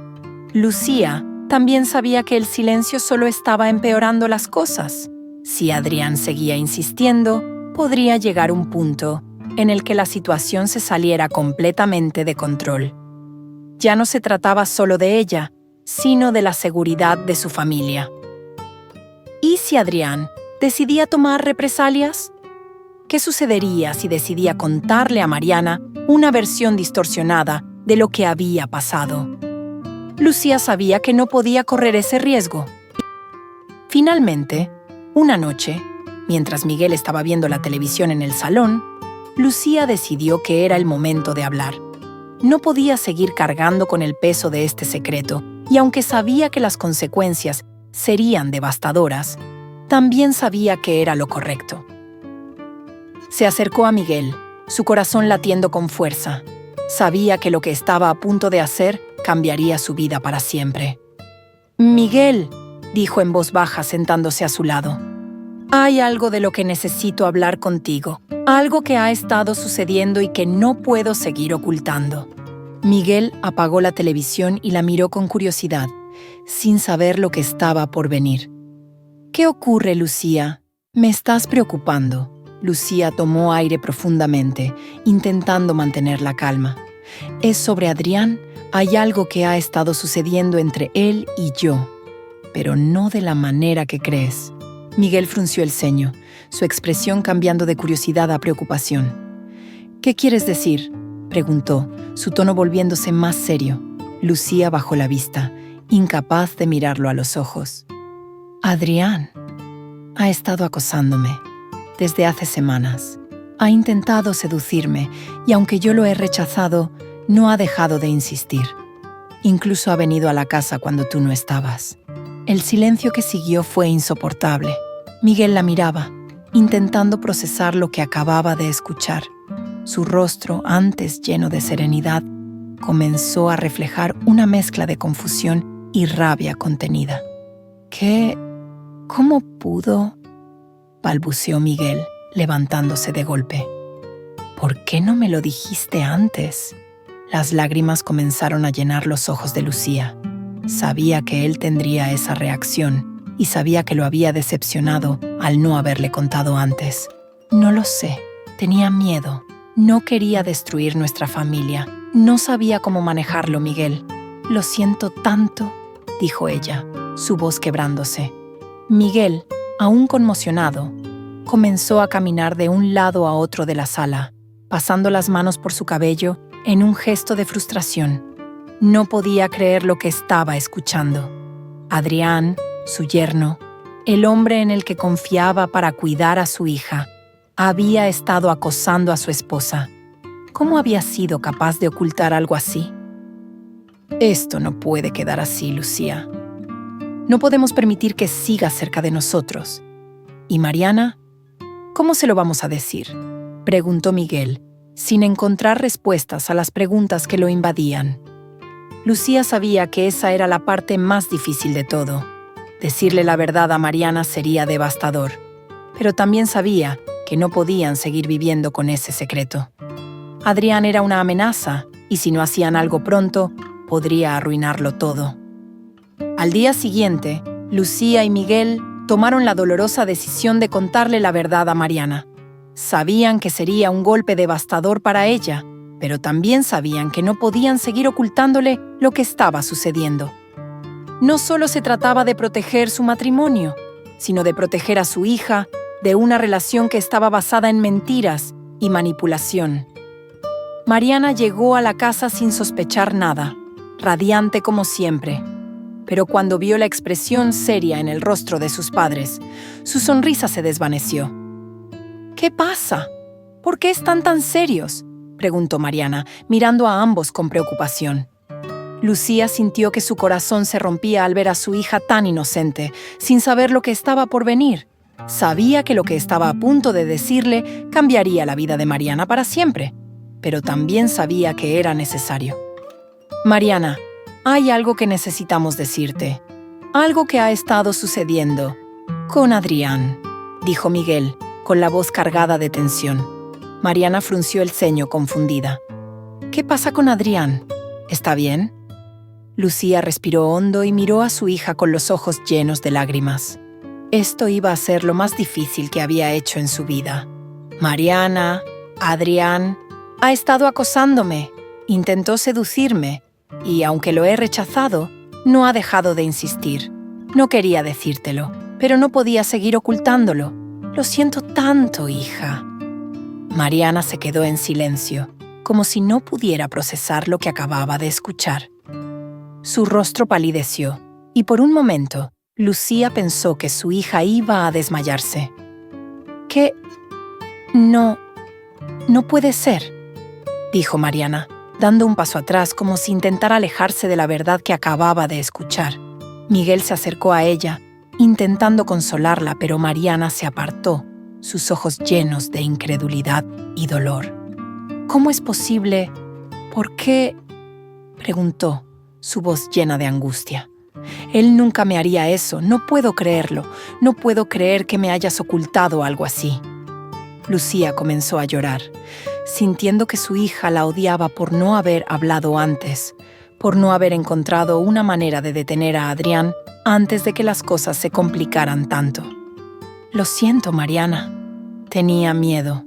Lucía también sabía que el silencio solo estaba empeorando las cosas. Si Adrián seguía insistiendo, podría llegar un punto en el que la situación se saliera completamente de control. Ya no se trataba solo de ella, sino de la seguridad de su familia. ¿Y si Adrián decidía tomar represalias? ¿Qué sucedería si decidía contarle a Mariana una versión distorsionada de lo que había pasado? Lucía sabía que no podía correr ese riesgo. Finalmente, una noche, mientras Miguel estaba viendo la televisión en el salón, Lucía decidió que era el momento de hablar. No podía seguir cargando con el peso de este secreto, y aunque sabía que las consecuencias serían devastadoras, también sabía que era lo correcto. Se acercó a Miguel, su corazón latiendo con fuerza. Sabía que lo que estaba a punto de hacer cambiaría su vida para siempre. «Miguel», dijo en voz baja sentándose a su lado, «hay algo de lo que necesito hablar contigo, algo que ha estado sucediendo y que no puedo seguir ocultando». Miguel apagó la televisión y la miró con curiosidad, sin saber lo que estaba por venir. «¿Qué ocurre, Lucía? Me estás preocupando». Lucía tomó aire profundamente, intentando mantener la calma. «Es sobre Adrián. Hay algo que ha estado sucediendo entre él y yo, pero no de la manera que crees». Miguel frunció el ceño, su expresión cambiando de curiosidad a preocupación. «¿Qué quieres decir?», preguntó, su tono volviéndose más serio. Lucía bajó la vista, incapaz de mirarlo a los ojos. «Adrián ha estado acosándome desde hace semanas. Ha intentado seducirme y aunque yo lo he rechazado, no ha dejado de insistir. Incluso ha venido a la casa cuando tú no estabas». El silencio que siguió fue insoportable. Miguel la miraba, intentando procesar lo que acababa de escuchar. Su rostro, antes lleno de serenidad, comenzó a reflejar una mezcla de confusión y rabia contenida. ¿Cómo pudo?», balbuceó Miguel, levantándose de golpe. «¿Por qué no me lo dijiste antes?». Las lágrimas comenzaron a llenar los ojos de Lucía. Sabía que él tendría esa reacción y sabía que lo había decepcionado al no haberle contado antes. «No lo sé. Tenía miedo. No quería destruir nuestra familia. No sabía cómo manejarlo, Miguel. Lo siento tanto», dijo ella, su voz quebrándose. Miguel, aún conmocionado, comenzó a caminar de un lado a otro de la sala, pasando las manos por su cabello en un gesto de frustración. No podía creer lo que estaba escuchando. Adrián, su yerno, el hombre en el que confiaba para cuidar a su hija, había estado acosando a su esposa. ¿Cómo había sido capaz de ocultar algo así? «Esto no puede quedar así, Lucía. No podemos permitir que siga cerca de nosotros. ¿Y Mariana? ¿Cómo se lo vamos a decir?», preguntó Miguel, sin encontrar respuestas a las preguntas que lo invadían. Lucía sabía que esa era la parte más difícil de todo. Decirle la verdad a Mariana sería devastador, pero también sabía que no podían seguir viviendo con ese secreto. Adrián era una amenaza, y si no hacían algo pronto, podría arruinarlo todo. Al día siguiente, Lucía y Miguel tomaron la dolorosa decisión de contarle la verdad a Mariana. Sabían que sería un golpe devastador para ella, pero también sabían que no podían seguir ocultándole lo que estaba sucediendo. No solo se trataba de proteger su matrimonio, sino de proteger a su hija de una relación que estaba basada en mentiras y manipulación. Mariana llegó a la casa sin sospechar nada, radiante como siempre. Pero cuando vio la expresión seria en el rostro de sus padres, su sonrisa se desvaneció. «¿Qué pasa? ¿Por qué están tan serios?», preguntó Mariana, mirando a ambos con preocupación. Lucía sintió que su corazón se rompía al ver a su hija tan inocente, sin saber lo que estaba por venir. Sabía que lo que estaba a punto de decirle cambiaría la vida de Mariana para siempre, pero también sabía que era necesario. «Mariana, hay algo que necesitamos decirte. Algo que ha estado sucediendo con Adrián», dijo Miguel, con la voz cargada de tensión. Mariana frunció el ceño confundida. «¿Qué pasa con Adrián? ¿Está bien?». Lucía respiró hondo y miró a su hija con los ojos llenos de lágrimas. Esto iba a ser lo más difícil que había hecho en su vida. «Mariana, Adrián ha estado acosándome, intentó seducirme, y aunque lo he rechazado, no ha dejado de insistir. No quería decírtelo, pero no podía seguir ocultándolo. Lo siento tanto, hija». Mariana se quedó en silencio, como si no pudiera procesar lo que acababa de escuchar. Su rostro palideció, y por un momento, Lucía pensó que su hija iba a desmayarse. «¿Qué? No puede ser», dijo Mariana, dando un paso atrás como si intentara alejarse de la verdad que acababa de escuchar. Miguel se acercó a ella, intentando consolarla, pero Mariana se apartó, sus ojos llenos de incredulidad y dolor. «¿Cómo es posible? ¿Por qué?», preguntó, su voz llena de angustia. «Él nunca me haría eso, no puedo creerlo, no puedo creer que me hayas ocultado algo así». Lucía comenzó a llorar, sintiendo que su hija la odiaba por no haber hablado antes, por no haber encontrado una manera de detener a Adrián antes de que las cosas se complicaran tanto. «Lo siento, Mariana». Tenía miedo.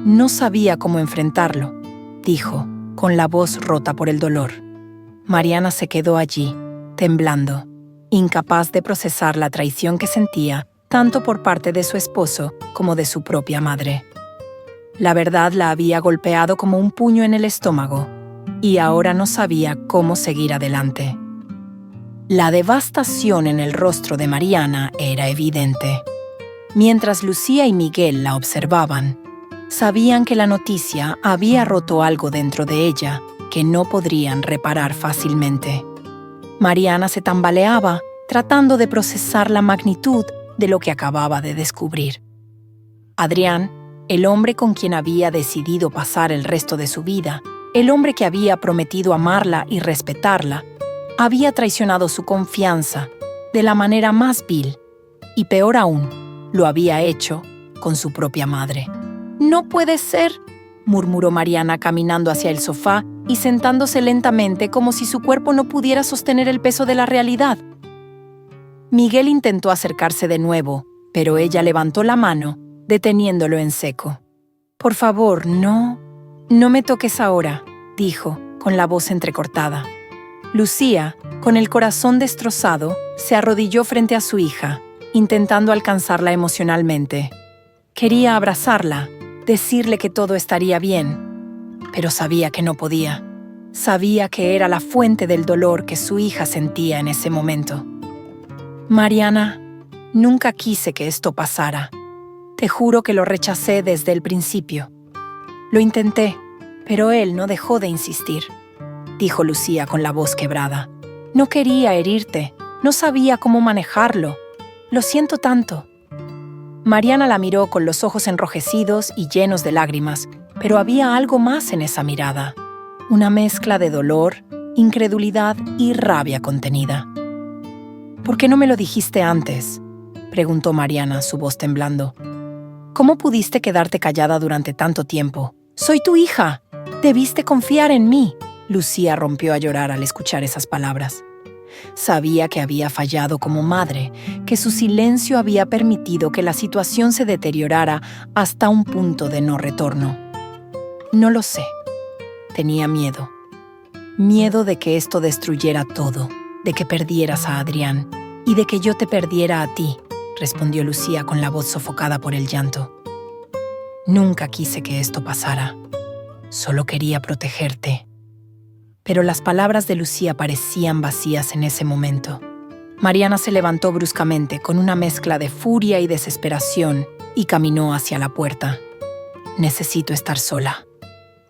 No sabía cómo enfrentarlo, dijo, con la voz rota por el dolor. Mariana se quedó allí, temblando, incapaz de procesar la traición que sentía tanto por parte de su esposo como de su propia madre. La verdad la había golpeado como un puño en el estómago, y ahora no sabía cómo seguir adelante. La devastación en el rostro de Mariana era evidente. Mientras Lucía y Miguel la observaban, sabían que la noticia había roto algo dentro de ella que no podrían reparar fácilmente. Mariana se tambaleaba, tratando de procesar la magnitud de lo que acababa de descubrir. Adrián, el hombre con quien había decidido pasar el resto de su vida, el hombre que había prometido amarla y respetarla, había traicionado su confianza de la manera más vil, y peor aún, lo había hecho con su propia madre. «No puede ser», murmuró Mariana caminando hacia el sofá y sentándose lentamente como si su cuerpo no pudiera sostener el peso de la realidad. Miguel intentó acercarse de nuevo, pero ella levantó la mano, deteniéndolo en seco. «Por favor, no me toques ahora», dijo, con la voz entrecortada. Lucía, con el corazón destrozado, se arrodilló frente a su hija, intentando alcanzarla emocionalmente. Quería abrazarla, decirle que todo estaría bien, pero sabía que no podía. Sabía que era la fuente del dolor que su hija sentía en ese momento. «Mariana, nunca quise que esto pasara. Te juro que lo rechacé desde el principio. Lo intenté, pero él no dejó de insistir», dijo Lucía con la voz quebrada. «No quería herirte, no sabía cómo manejarlo. Lo siento tanto». Mariana la miró con los ojos enrojecidos y llenos de lágrimas, pero había algo más en esa mirada. Una mezcla de dolor, incredulidad y rabia contenida. «¿Por qué no me lo dijiste antes?», preguntó Mariana, su voz temblando. «¿Cómo pudiste quedarte callada durante tanto tiempo? Soy tu hija. Debiste confiar en mí». Lucía rompió a llorar al escuchar esas palabras. Sabía que había fallado como madre, que su silencio había permitido que la situación se deteriorara hasta un punto de no retorno. «No lo sé. Tenía miedo. Miedo de que esto destruyera todo, de que perdieras a Adrián y de que yo te perdiera a ti», respondió Lucía con la voz sofocada por el llanto. «Nunca quise que esto pasara. Solo quería protegerte». Pero las palabras de Lucía parecían vacías en ese momento. Mariana se levantó bruscamente con una mezcla de furia y desesperación y caminó hacia la puerta. «Necesito estar sola».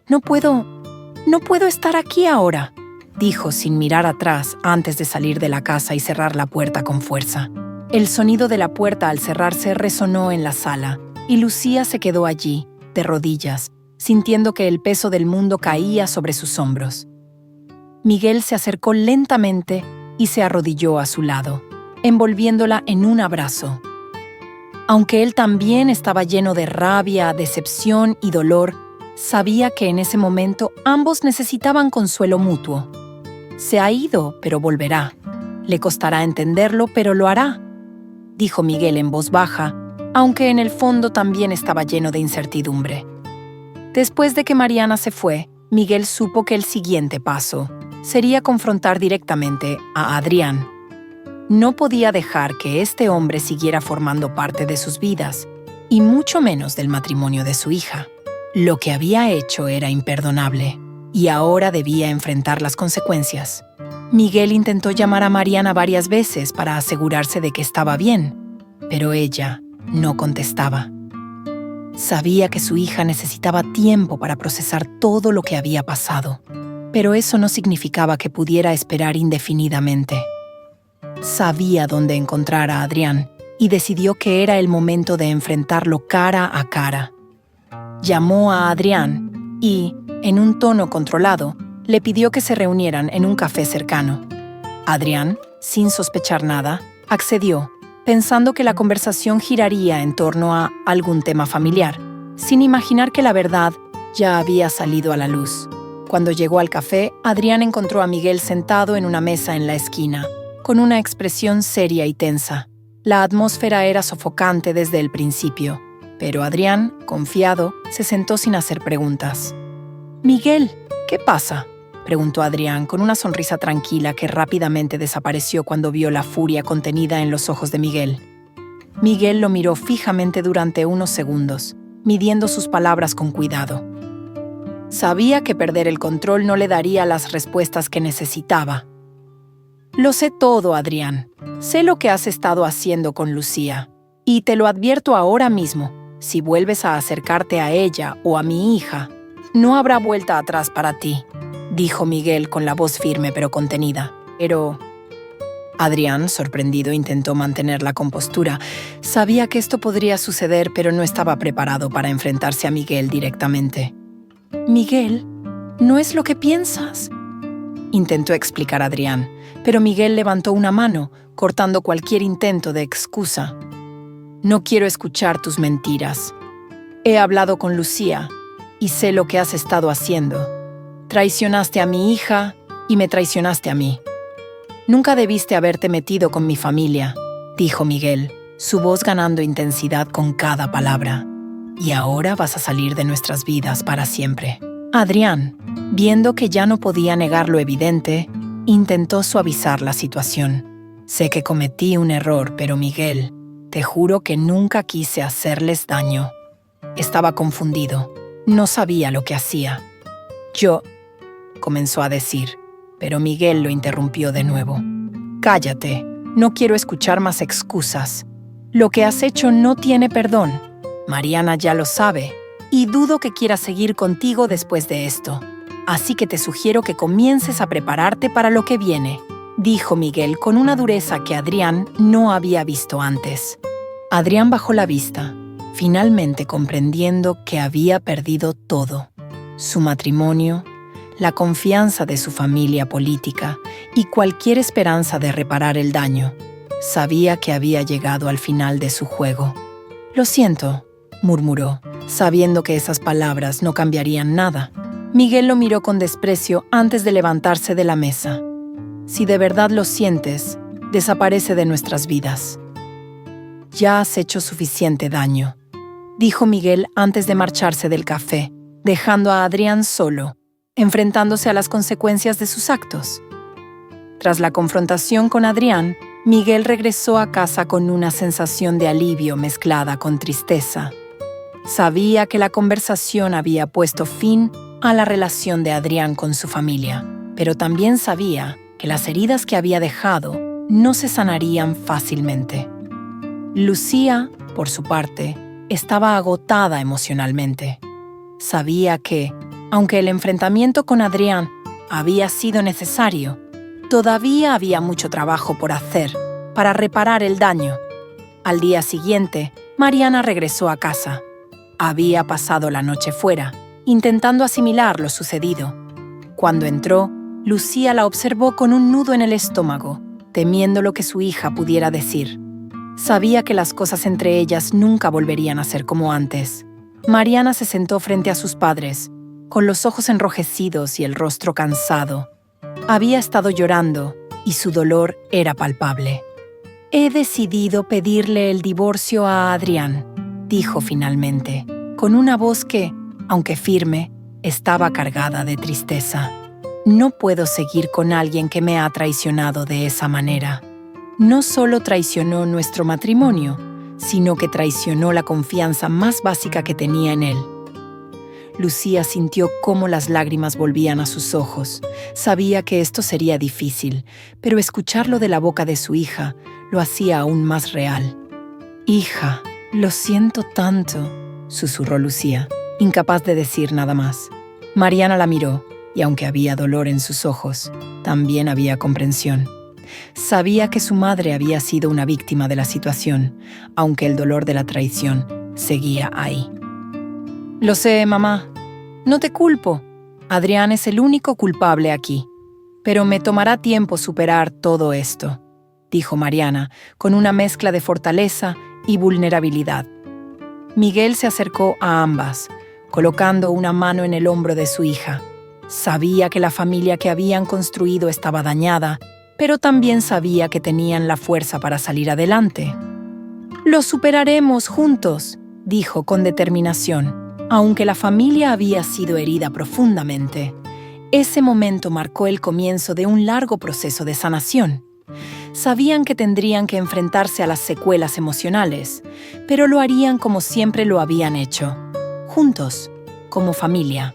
No puedo estar aquí ahora», dijo sin mirar atrás antes de salir de la casa y cerrar la puerta con fuerza. El sonido de la puerta al cerrarse resonó en la sala, y Lucía se quedó allí, de rodillas, sintiendo que el peso del mundo caía sobre sus hombros. Miguel se acercó lentamente y se arrodilló a su lado, envolviéndola en un abrazo. Aunque él también estaba lleno de rabia, decepción y dolor, sabía que en ese momento ambos necesitaban consuelo mutuo. «Se ha ido, pero volverá. Le costará entenderlo, pero lo hará», dijo Miguel en voz baja, aunque en el fondo también estaba lleno de incertidumbre. Después de que Mariana se fue, Miguel supo que el siguiente paso sería confrontar directamente a Adrián. No podía dejar que este hombre siguiera formando parte de sus vidas, y mucho menos del matrimonio de su hija. Lo que había hecho era imperdonable, y ahora debía enfrentar las consecuencias. Miguel intentó llamar a Mariana varias veces para asegurarse de que estaba bien, pero ella no contestaba. Sabía que su hija necesitaba tiempo para procesar todo lo que había pasado, pero eso no significaba que pudiera esperar indefinidamente. Sabía dónde encontrar a Adrián y decidió que era el momento de enfrentarlo cara a cara. Llamó a Adrián y, en un tono controlado, le pidió que se reunieran en un café cercano. Adrián, sin sospechar nada, accedió, pensando que la conversación giraría en torno a algún tema familiar, sin imaginar que la verdad ya había salido a la luz. Cuando llegó al café, Adrián encontró a Miguel sentado en una mesa en la esquina, con una expresión seria y tensa. La atmósfera era sofocante desde el principio, pero Adrián, confiado, se sentó sin hacer preguntas. «Miguel, ¿qué pasa?», preguntó Adrián con una sonrisa tranquila que rápidamente desapareció cuando vio la furia contenida en los ojos de Miguel. Miguel lo miró fijamente durante unos segundos, midiendo sus palabras con cuidado. Sabía que perder el control no le daría las respuestas que necesitaba. «Lo sé todo, Adrián. Sé lo que has estado haciendo con Lucía. Y te lo advierto ahora mismo. Si vuelves a acercarte a ella o a mi hija, no habrá vuelta atrás para ti», dijo Miguel con la voz firme pero contenida. Pero Adrián, sorprendido, intentó mantener la compostura. Sabía que esto podría suceder, pero no estaba preparado para enfrentarse a Miguel directamente. «Miguel, no es lo que piensas», intentó explicar Adrián, pero Miguel levantó una mano, cortando cualquier intento de excusa. «No quiero escuchar tus mentiras. He hablado con Lucía y sé lo que has estado haciendo. Traicionaste a mi hija y me traicionaste a mí. Nunca debiste haberte metido con mi familia», dijo Miguel, su voz ganando intensidad con cada palabra. «Y ahora vas a salir de nuestras vidas para siempre». Adrián, viendo que ya no podía negar lo evidente, intentó suavizar la situación. «Sé que cometí un error, pero Miguel, te juro que nunca quise hacerles daño. Estaba confundido. No sabía lo que hacía. Yo», comenzó a decir, pero Miguel lo interrumpió de nuevo. «Cállate, no quiero escuchar más excusas. Lo que has hecho no tiene perdón. Mariana ya lo sabe, y dudo que quiera seguir contigo después de esto. Así que te sugiero que comiences a prepararte para lo que viene», dijo Miguel con una dureza que Adrián no había visto antes. Adrián bajó la vista, finalmente comprendiendo que había perdido todo: su matrimonio, la confianza de su familia política y cualquier esperanza de reparar el daño. Sabía que había llegado al final de su juego. «Lo siento», murmuró, sabiendo que esas palabras no cambiarían nada. Miguel lo miró con desprecio antes de levantarse de la mesa. «Si de verdad lo sientes, desaparece de nuestras vidas. Ya has hecho suficiente daño», dijo Miguel antes de marcharse del café, dejando a Adrián solo, enfrentándose a las consecuencias de sus actos. Tras la confrontación con Adrián, Miguel regresó a casa con una sensación de alivio mezclada con tristeza. Sabía que la conversación había puesto fin a la relación de Adrián con su familia, pero también sabía que las heridas que había dejado no se sanarían fácilmente. Lucía, por su parte, estaba agotada emocionalmente. Sabía que, aunque el enfrentamiento con Adrián había sido necesario, todavía había mucho trabajo por hacer para reparar el daño. Al día siguiente, Mariana regresó a casa. Había pasado la noche fuera, intentando asimilar lo sucedido. Cuando entró, Lucía la observó con un nudo en el estómago, temiendo lo que su hija pudiera decir. Sabía que las cosas entre ellas nunca volverían a ser como antes. Mariana se sentó frente a sus padres, con los ojos enrojecidos y el rostro cansado. Había estado llorando y su dolor era palpable. «He decidido pedirle el divorcio a Adrián», dijo finalmente, con una voz que, aunque firme, estaba cargada de tristeza. «No puedo seguir con alguien que me ha traicionado de esa manera. No solo traicionó nuestro matrimonio, sino que traicionó la confianza más básica que tenía en él. Lucía sintió cómo las lágrimas volvían a sus ojos. Sabía que esto sería difícil, pero escucharlo de la boca de su hija lo hacía aún más real. «Hija, lo siento tanto», susurró Lucía, incapaz de decir nada más. Mariana la miró, y aunque había dolor en sus ojos, también había comprensión. Sabía que su madre había sido una víctima de la situación, aunque el dolor de la traición seguía ahí. «Lo sé, mamá. No te culpo. Adrián es el único culpable aquí. Pero me tomará tiempo superar todo esto», dijo Mariana, con una mezcla de fortaleza y vulnerabilidad. Miguel se acercó a ambas, colocando una mano en el hombro de su hija. Sabía que la familia que habían construido estaba dañada, pero también sabía que tenían la fuerza para salir adelante. «Lo superaremos juntos», dijo con determinación. Aunque la familia había sido herida profundamente, ese momento marcó el comienzo de un largo proceso de sanación. Sabían que tendrían que enfrentarse a las secuelas emocionales, pero lo harían como siempre lo habían hecho, juntos, como familia.